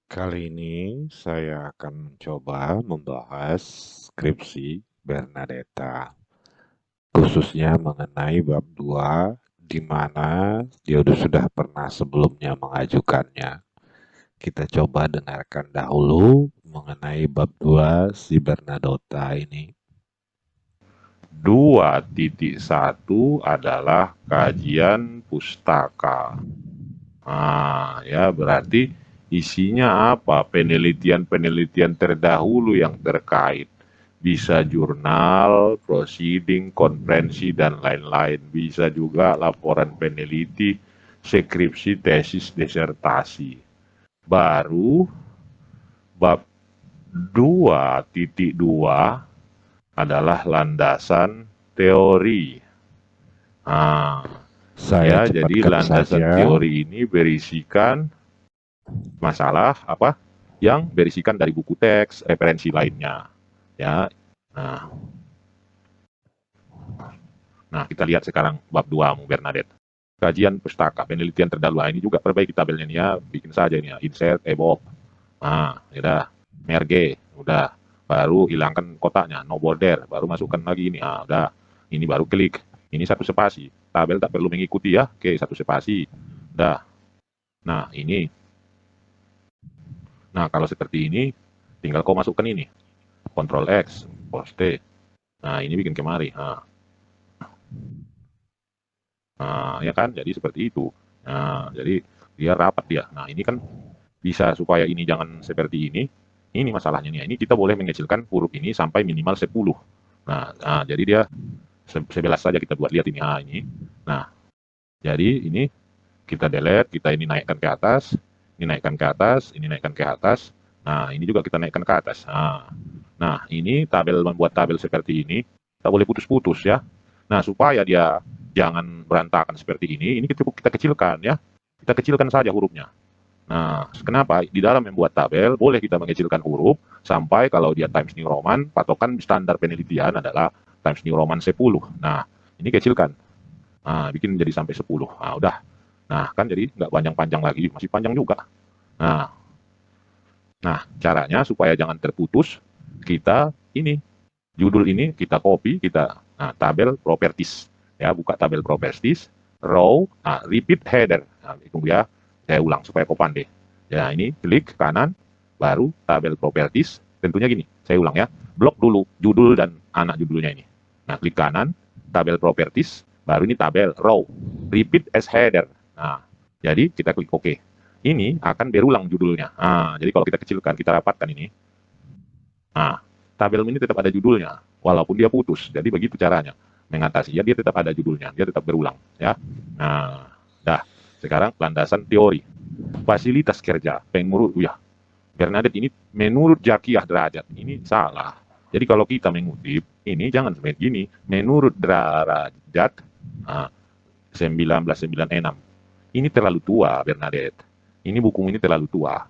Kali ini saya akan mencoba membahas skripsi Bernadetta, khususnya mengenai bab 2, di mana dia sudah pernah sebelumnya mengajukannya. Kita coba dengarkan dahulu mengenai bab 2 si Bernadotta ini. 2.1 adalah kajian pustaka. Ya berarti isinya apa? Penelitian-penelitian terdahulu yang terkait. Bisa jurnal, proceeding, konferensi, dan lain-lain. Bisa juga laporan peneliti, skripsi, tesis, disertasi. Baru bab 2.2 adalah landasan teori. Nah, Saya Ya, jadi landasan saja. teori ini berisikan masalah apa yang berisikan dari buku teks, referensi lainnya. Ya. Nah, nah kita lihat sekarang bab 2 Mu Bernadette. Kajian pustaka, penelitian terdahulu. Ini juga perbaiki tabelnya nih ya, bikin saja ini ya, insert, above. Nah, udah, merge, udah. Baru hilangkan kotaknya, no border, baru masukkan lagi ini. Udah. Ini baru klik. Ini satu spasi. Tabel tak perlu mengikuti ya. Oke, satu spasi. Udah. Nah, ini. Nah, kalau seperti ini, tinggal kau masukkan ini. Ctrl X, poste. Nah, ini bikin kemari. Ya kan, jadi seperti itu. Nah, jadi dia rapat dia. Nah, ini kan bisa supaya ini jangan seperti ini. Ini masalahnya nih. Ini kita boleh mengecilkan huruf ini sampai minimal 10. Nah, jadi dia 11 saja kita buat lihat ini. Ini. Nah, jadi ini kita delete, kita ini naikkan ke atas, ini naikkan ke atas, ini naikkan ke atas. Nah, ini juga kita naikkan ke atas. Nah, ini tabel, membuat tabel seperti ini, kita boleh putus-putus ya. Nah, supaya dia jangan berantakan seperti ini kita kecilkan ya. Kita kecilkan saja hurufnya. Nah, kenapa? Di dalam membuat tabel, boleh kita mengecilkan huruf, sampai kalau dia Times New Roman, patokan standar penelitian adalah Times New Roman 10. Nah, ini kecilkan. Bikin jadi sampai 10. Udah. Nah, kan jadi nggak panjang-panjang lagi, masih panjang juga. Nah, caranya supaya jangan terputus, kita ini, judul ini kita copy, kita tabel properties. Ya, buka tabel properties, row, repeat header. Tunggu ya, saya ulang supaya kau pandai. Ya, ini klik kanan, baru tabel properties. Tentunya gini, saya ulang ya. Blok dulu judul dan anak judulnya ini. Nah, klik kanan, tabel properties, baru ini tabel row, repeat as header. Nah, jadi kita klik OK. Ini akan berulang judulnya. Jadi kalau kita kecilkan, kita rapatkan ini. Tabel ini tetap ada judulnya, walaupun dia putus. Jadi begitu caranya mengatasi. Ya, dia tetap ada judulnya, dia tetap berulang. Ya. Nah, dah. Sekarang landasan teori. Fasilitas kerja. Menurut Bernadette ini menurut Jakiyah Derajat. Ini salah. Jadi kalau kita mengutip, ini jangan seperti gini. Menurut Derajat 1996. Ini terlalu tua, Bernadette. Ini buku ini terlalu tua.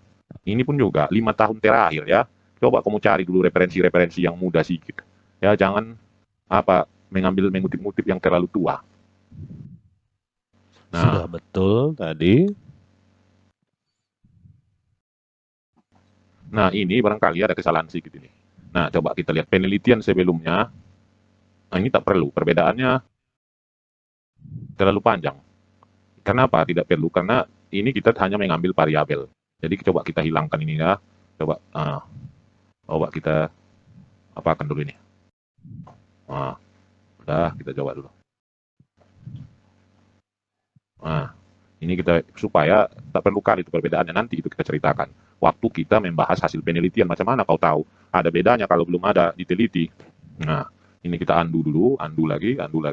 Ini pun juga 5 tahun terakhir ya. Coba kamu cari dulu referensi-referensi yang muda sedikit. Ya, jangan mengutip-ngutip yang terlalu tua. Sudah betul tadi. Nah, ini barangkali ada kesalahan sedikit ini. Nah, coba kita lihat penelitian sebelumnya. Nah, ini tak perlu. Perbedaannya terlalu panjang. Kenapa tidak perlu? Karena ini kita hanya mengambil variabel. Jadi coba kita hilangkan ini ya. Coba kita apakan dulu ini. Udah, kita coba dulu. Ini kita supaya tak perlu kali itu perbedaannya, nanti itu kita ceritakan. Waktu kita membahas hasil penelitian, macam mana kau tahu? Ada bedanya kalau belum ada diteliti. Nah, ini kita undo dulu, undo lagi. Udah.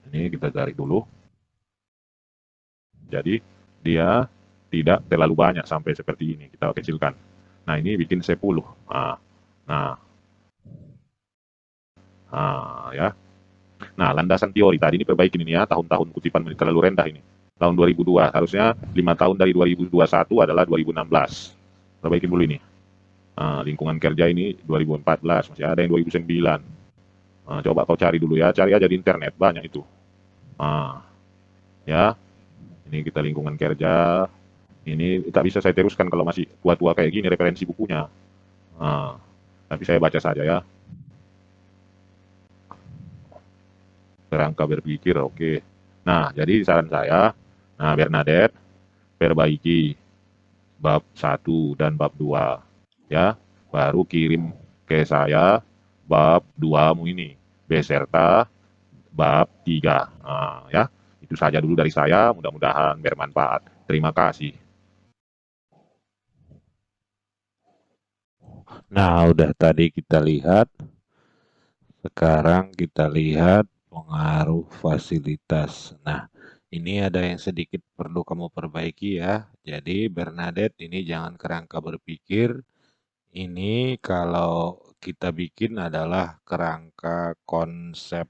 Ini kita cari dulu. Jadi dia tidak terlalu banyak sampai seperti ini. Kita kecilkan. Nah, ini bikin 10. Ya. Nah, landasan teori tadi ini perbaikin ini ya, tahun-tahun kutipan terlalu rendah ini. Tahun 2002, harusnya 5 tahun dari 2021 adalah 2016. Perbaikin dulu ini. Lingkungan kerja ini 2014, masih ada yang 2009. Coba kau cari dulu ya, cari aja di internet, banyak itu. Ya, Ini kita lingkungan kerja. Ini tak bisa saya teruskan kalau masih tua-tua kayak gini referensi bukunya. Nah, tapi saya baca saja ya. Kerangka berpikir, oke. Nah, jadi saran saya, nah Bernadette, perbaiki bab 1 dan bab 2 ya. Baru kirim ke saya bab 2-mu ini beserta bab 3. Nah, ya. Itu saja dulu dari saya, mudah-mudahan bermanfaat. Terima kasih. Nah, udah tadi kita lihat. Sekarang kita lihat pengaruh fasilitas. Nah, ini ada yang sedikit perlu kamu perbaiki ya. Jadi Bernadette ini jangan kerangka berpikir. Ini kalau kita bikin adalah kerangka konseptual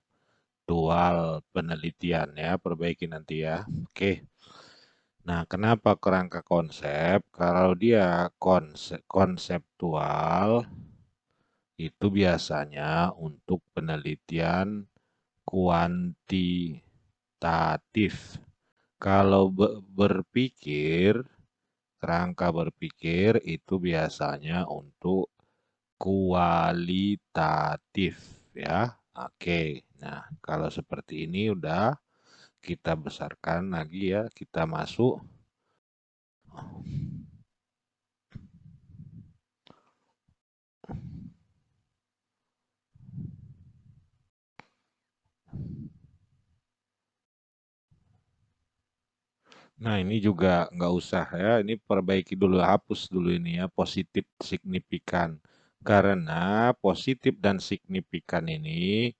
penelitian ya. Perbaiki nanti ya. Oke. Nah, kenapa kerangka konsep? Kalau dia konseptual, itu biasanya untuk penelitian kuantitatif. Kalau berpikir, kerangka berpikir itu biasanya untuk kualitatif ya. Oke. Nah, kalau seperti ini udah kita besarkan lagi ya, kita masuk. Nah, ini juga nggak usah ya, ini perbaiki dulu, hapus dulu ini ya, positif signifikan. Karena positif dan signifikan ini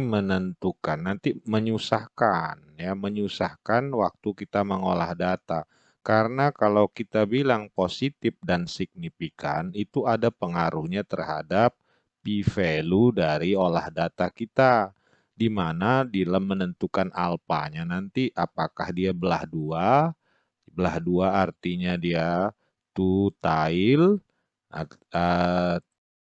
menentukan, nanti menyusahkan ya, menyusahkan waktu kita mengolah data. Karena kalau kita bilang positif dan signifikan, itu ada pengaruhnya terhadap p-value dari olah data kita di mana dalam menentukan alfanya nanti apakah dia belah dua artinya dia two tail,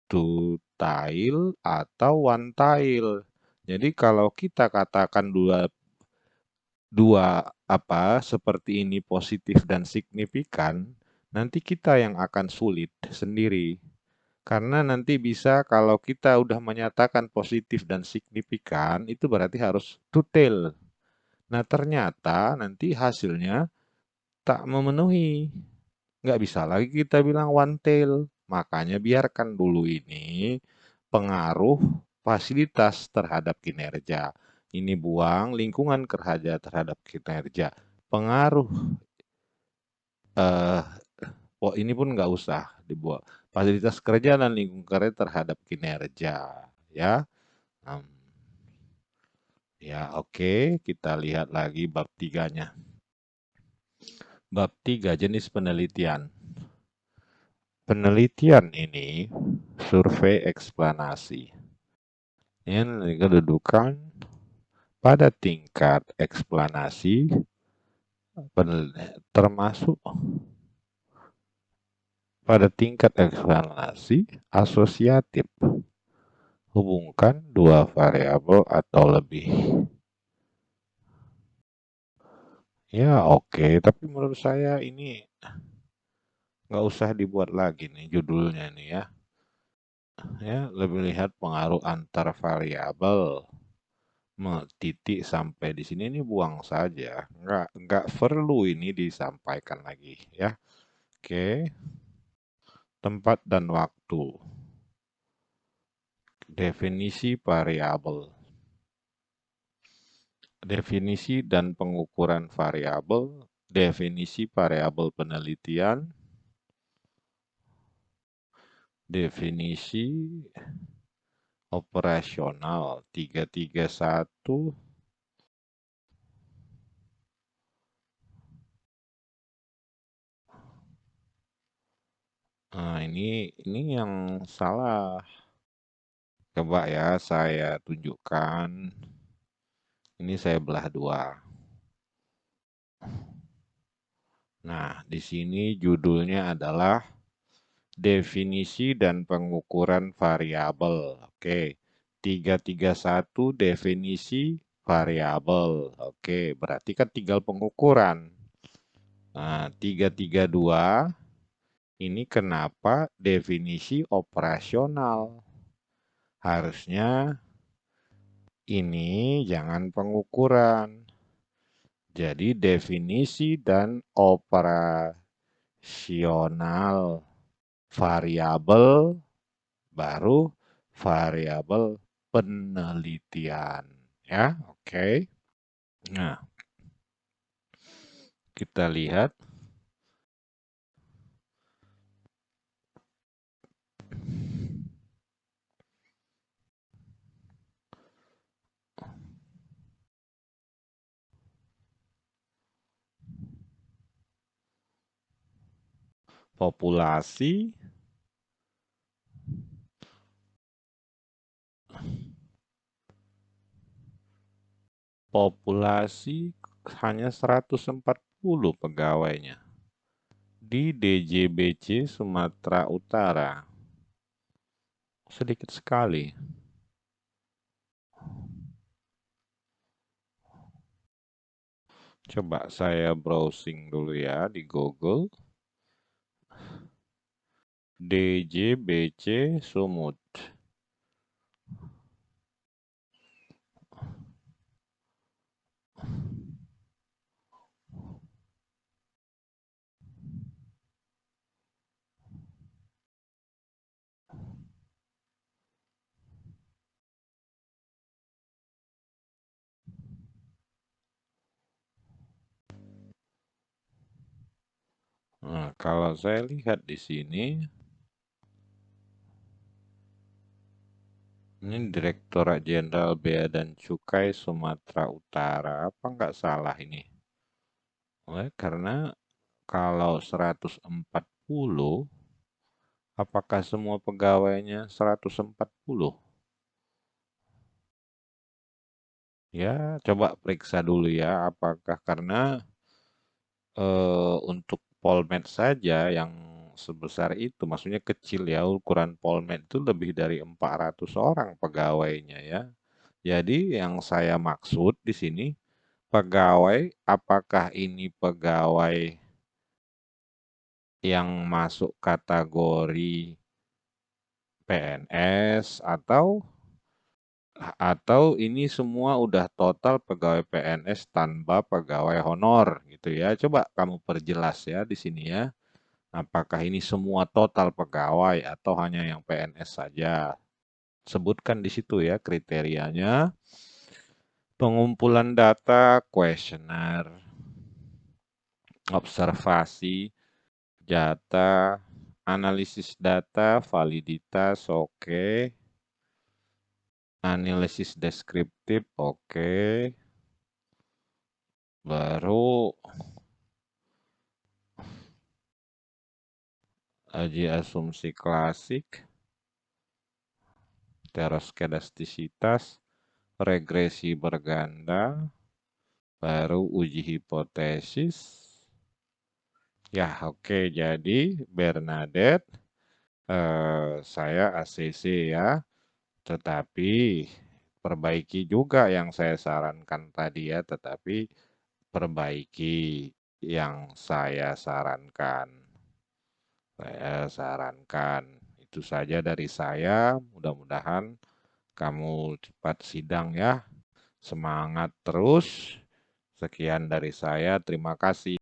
two tail atau one tail. Jadi kalau kita katakan dua apa seperti ini positif dan signifikan, nanti kita yang akan sulit sendiri. Karena nanti bisa kalau kita udah menyatakan positif dan signifikan, itu berarti harus two tail. Nah, ternyata nanti hasilnya tak memenuhi. Nggak bisa lagi kita bilang one tail. Makanya biarkan dulu ini pengaruh fasilitas terhadap kinerja. Ini buang lingkungan kerja terhadap kinerja. Pengaruh, eh, oh ini pun nggak usah dibuat. Fasilitas kerja dan lingkungan kerja terhadap kinerja. Ya, Hmm, ya oke. Kita lihat lagi bab 3-nya. Bab 3 jenis penelitian. Penelitian ini survei eksplanasi. Ini kedudukan pada tingkat eksplanasi termasuk pada tingkat eksplanasi asosiatif. Hubungkan dua variabel atau lebih. Ya oke, tapi menurut saya ini nggak usah dibuat lagi nih judulnya nih ya. Ya, lebih lihat pengaruh antar variabel. Titik sampai di sini ini buang saja. Nggak perlu ini disampaikan lagi ya. Oke, tempat dan waktu. Definisi variabel. Definisi dan pengukuran variabel. Definisi variabel penelitian. Definisi operasional 331. Nah, ini yang salah. Coba ya saya tunjukkan. Ini saya belah dua. Nah, di sini judulnya adalah definisi dan pengukuran variabel. Oke. 331 definisi variabel. Oke, berarti kan tinggal pengukuran. Nah, 332 ini kenapa definisi operasional? Harusnya ini jangan pengukuran. Jadi definisi dan operasional variabel baru variabel penelitian. Ya, oke. Nah, kita lihat. Populasi hanya 140 pegawainya di DJBC Sumatera Utara. Sedikit sekali. Coba saya browsing dulu ya di Google. DJBC Sumut. Nah, kalau saya lihat di sini, ini Direktorat Jenderal Bea dan Cukai Sumatera Utara. Apa nggak salah ini? Karena kalau 140, apakah semua pegawainya 140? Ya, coba periksa dulu ya, apakah karena untuk Polmed saja yang sebesar itu, maksudnya kecil ya, ukuran Polmed itu lebih dari 400 orang pegawainya ya. Jadi yang saya maksud di sini, pegawai, apakah ini pegawai yang masuk kategori PNS atau ini semua udah total pegawai PNS tanpa pegawai honor gitu ya. Coba kamu perjelas ya di sini ya. Apakah ini semua total pegawai atau hanya yang PNS saja? Sebutkan di situ ya kriterianya. Pengumpulan data, kuesioner, observasi, data, analisis data, validitas, oke. Analisis deskriptif, oke. Baru uji asumsi klasik, heteroskedastisitas, regresi berganda, baru uji hipotesis. Ya, oke. Jadi Bernadette, saya ACC ya. Tetapi perbaiki juga yang saya sarankan tadi ya. Tetapi perbaiki yang saya sarankan. Saya sarankan. Itu saja dari saya. Mudah-mudahan kamu cepat sidang ya. Semangat terus. Sekian dari saya. Terima kasih.